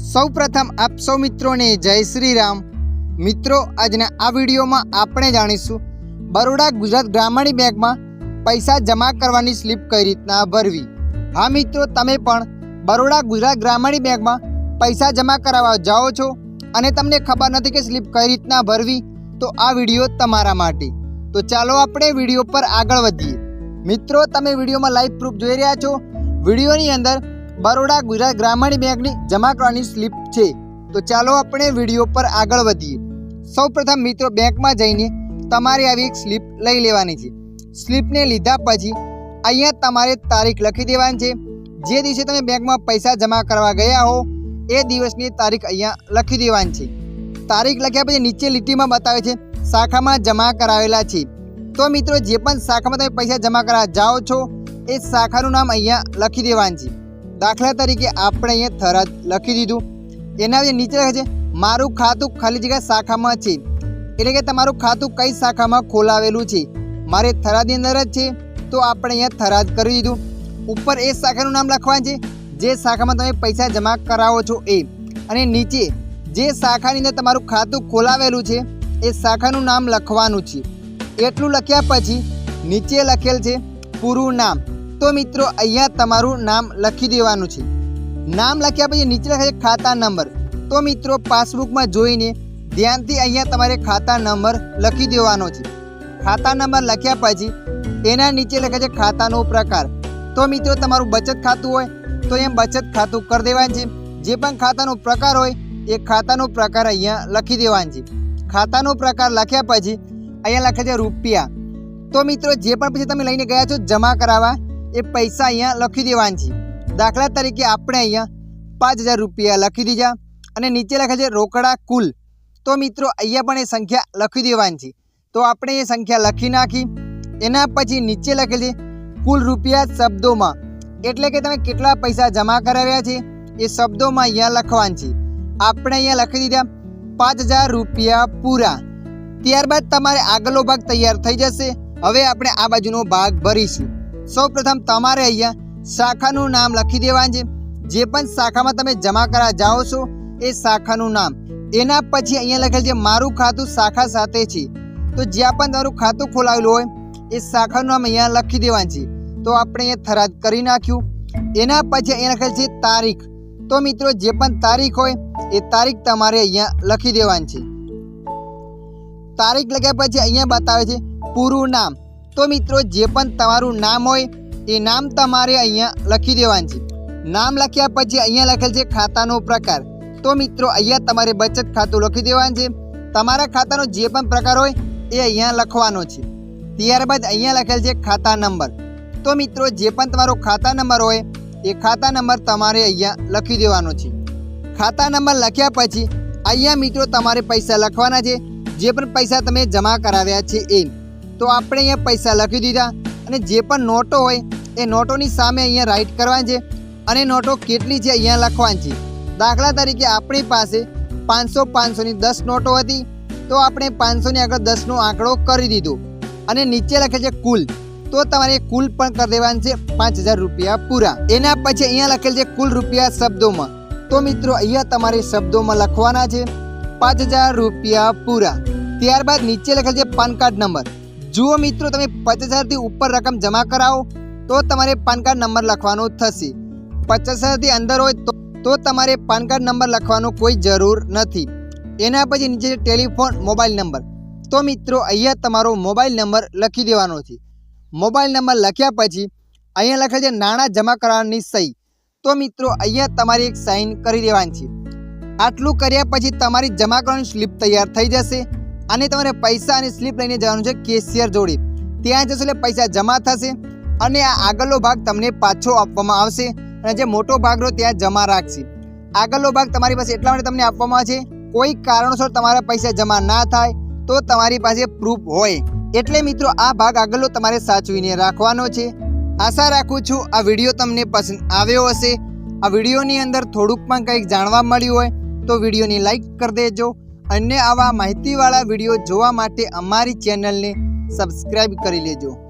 સૌપ્રથમ આપ સૌ મિત્રોને જય શ્રી રામ। મિત્રો, આજના આ વિડીયોમાં આપણે જાણીશું બરોડા ગુજરાત ગ્રામીણ બેંકમાં પૈસા જમા કરવાની સ્લીપ કઈ રીતના ભરવી। હા મિત્રો, તમે પણ બરોડા ગુજરાત ગ્રામીણ બેંકમાં પૈસા જમા કરાવવા જાઓ છો અને તમને ખબર નથી કે સ્લીપ કઈ રીતના ભરવી, તો આ વિડીયો તમારા માટે। તો ચાલો આપણે વિડીયો પર આગળ વધીએ। મિત્રો, તમે વિડીયોમાં લાઈવ પ્રૂફ જોઈ રહ્યા છો। વિડીયોની અંદર બરોડા ગુજરાત ગ્રામીણ બેંકની જમા કરવાની સ્લીપ છે। તો ચાલો આપણે વિડીયો પર આગળ વધીએ। સૌપ્રથમ મિત્રો, બેંકમાં જઈને તમારે આવી એક સ્લીપ લઈ લેવાની છે। સ્લીપને લીધા પછી અહીંયા તમારે તારીખ લખી દેવાની છે। જે દિવસે તમે બેંકમાં પૈસા જમા કરવા ગયા હો એ દિવસની તારીખ અહીંયા લખી દેવાની છે। તારીખ લખ્યા પછી નીચે લીટીમાં બતાવે છે શાખામાં જમા કરાવેલા છે। તો મિત્રો, જે પણ શાખામાં તમે પૈસા જમા કરાવવા જાઓ છો એ શાખાનું નામ અહીંયા લખી દેવાનું છે। દાખલા તરીકે આપણે અહીંયા થરાદ લખી દીધું। એના નીચે લખે છે મારું ખાતું ખાલી જગ્યા શાખામાં છે, એટલે કે તમારું ખાતું કઈ શાખામાં ખોલાવેલું છે। મારે થરાદની અંદર જ છે, તો આપણે અહીંયા થરાદ કરી દીધું। ઉપર એ શાખાનું નામ લખવાનું છે જે શાખામાં તમે પૈસા જમા કરાવો છો એ, અને નીચે જે શાખાની અંદર તમારું ખાતું ખોલાવેલું છે એ શાખાનું નામ લખવાનું છે। એટલું લખ્યા પછી નીચે લખેલ છે પૂરું નામ। તો મિત્રો, અહીંયા તમારું નામ લખી દેવાનું છે। નામ લખ્યા પછી નીચે લખે છે ખાતા નંબર। તો મિત્રો, પાસબુકમાં જોઈને ધ્યાનથી અહીંયા તમારે ખાતા નંબર લખી દેવાનો છે। ખાતા નંબર લખ્યા પછી એના નીચે લખે છે ખાતાનો પ્રકાર। તો મિત્રો, તમારું બચત ખાતું હોય તો એમ બચત ખાતું કરી દેવાનું છે। જે પણ ખાતાનો પ્રકાર હોય એ ખાતાનો પ્રકાર અહીંયા લખી દેવાનો છે। ખાતાનો પ્રકાર લખ્યા પછી અહીંયા લખે છે રૂપિયા। તો મિત્રો, જે પણ પૈસા તમે લઈને ગયા છો જમા કરાવવા એ પૈસા અહીંયા લખી દેવાના છે। દાખલા તરીકે આપણે અહીંયા 5000 રૂપિયા લખી દીધા અને નીચે લખે છે રોકડા કુલ। તો મિત્રો, અહીંયા પણ એ સંખ્યા લખી દેવાની છે। તો આપણે એ સંખ્યા લખી નાખી। એના પછી નીચે લખેલ છે કુલ રૂપિયા શબ્દોમાં, એટલે કે તમે કેટલા પૈસા જમા કરાવ્યા છે એ શબ્દોમાં અહીંયા લખવાનું છે। આપણે અહીંયા લખી દીધા 5000 રૂપિયા પૂરા। ત્યારબાદ તમારે આગળનો ભાગ તૈયાર થઈ જશે। હવે આપણે આ બાજુનો ભાગ ભરીશું। સૌપ્રથમ તમારે અહીંયા શાખાનું નામ લખી દેવાનું છે। જે પણ શાખામાં તમે જમા કરાવવા જાઓ છો એ શાખાનું નામ। એના પછી અહીંયા લખેલ છે મારું ખાતું શાખા સાથે છે। તો જ્યાં પણ તમારું ખાતું ખોલાવેલું હોય એ શાખાનું નામ અહીંયા લખી દેવાનું છે। તો આપણે અહીંયા થરાદ કરી નાખ્યું। એના પછી અહીંયા લખેલ છે તારીખ। તો મિત્રો, જે પણ તારીખ હોય એ તારીખ તમારે અહીંયા લખી દેવાની છે। તારીખ લખ્યા પછી અહીંયા બતાવે છે પૂરું નામ। તો મિત્રો, જે પણ તમારું નામ હોય એ નામ તમારે અહીંયા લખી દેવાનું છે। નામ લખ્યા પછી અહીંયા લખેલ છે ખાતાનો પ્રકાર। તો મિત્રો, અહીંયા તમારે બચત ખાતું લખી દેવાનું છે। તમારા ખાતાનો જે પણ પ્રકાર હોય એ અહીંયા લખવાનો છે। ત્યારબાદ અહીંયા લખેલ છે ખાતા નંબર। તો મિત્રો, જે પણ તમારો ખાતા નંબર હોય એ ખાતા નંબર તમારે અહીંયા લખી દેવાનો છે। ખાતા નંબર લખ્યા પછી અહીંયા મિત્રો તમારે પૈસા લખવાના છે, જે પણ પૈસા તમે જમા કરાવ્યા છે એ। તો આપણે અહીંયા પૈસા લખી દીધા અને જે પણ નોટો હોય એ નોટોની સામે અહીંયા રાઈટ કરવાની છે અને નોટો કેટલી છે અહીંયા લખવાની છે। દાખલા તરીકે આપણી પાસે 500 500ની 10 નોટો હતી, તો આપણે 500ની આગળ 10નો આંકડો કરી દીધો અને નીચે લખે છે કુલ। તો તમારે કુલ પણ કરી દેવાનું છે 5000 રૂપિયા પૂરા। એના પછી અહીંયા લખેલ છે કુલ રૂપિયા શબ્દોમાં। તો મિત્રો, અહીંયા તમારે શબ્દોમાં લખવાના છે 5000 રૂપિયા પૂરા। ત્યારબાદ નીચે લખેલ છે પાન કાર્ડ નંબર। જુઓ મિત્રો, તમે 50000થી ઉપર રકમ જમા કરાવો તો તમારે પાન કાર્ડ નંબર લખવાનો થશે। 50000થી અંદર હોય તો તમારે પાન કાર્ડ નંબર લખવાનો કોઈ જરૂર નથી। એના પછી નીચે ટેલિફોન મોબાઈલ નંબર। તો મિત્રો, અહીંયા તમારો મોબાઈલ નંબર લખી દેવાનો છે। મોબાઈલ નંબર લખ્યા પછી અહીંયા લખેલ છે નાણાં જમા કરવાની સહી। તો મિત્રો, અહીંયા તમારે એક સાઇન કરી દેવાની છે। આટલું કર્યા પછી તમારી જમા કરવાની સ્લીપ તૈયાર થઈ જશે અને તમારે પૈસા અને સ્લીપ લઈને જવાનું છે કેશિયર જોડે। ત્યાં જશો એટલે પૈસા જમા થશે અને આ આગળનો ભાગ તમને પાછો આપવામાં આવશે અને જે મોટો ભાગ રહ્યો ત્યાં જમા રાખશે। આગળનો ભાગ તમારી પાસે એટલા માટે તમને આપવામાં આવે છે, કોઈ કારણોસર તમારા પૈસા જમા ના થાય તો તમારી પાસે પ્રૂફ હોય। એટલે મિત્રો, આ ભાગ આગળનો તમારે સાચવીને રાખવાનો છે। આશા રાખું છું આ વિડીયો તમને પસંદ આવ્યો હશે। આ વિડીયોની અંદર થોડુંક પણ કંઈક જાણવા મળ્યું હોય તો વિડીયોને લાઈક કરી દેજો અને આવા માહિતીવાળા વિડીયો જોવા માટે અમારી ચેનલને સબસ્ક્રાઈબ કરી લેજો।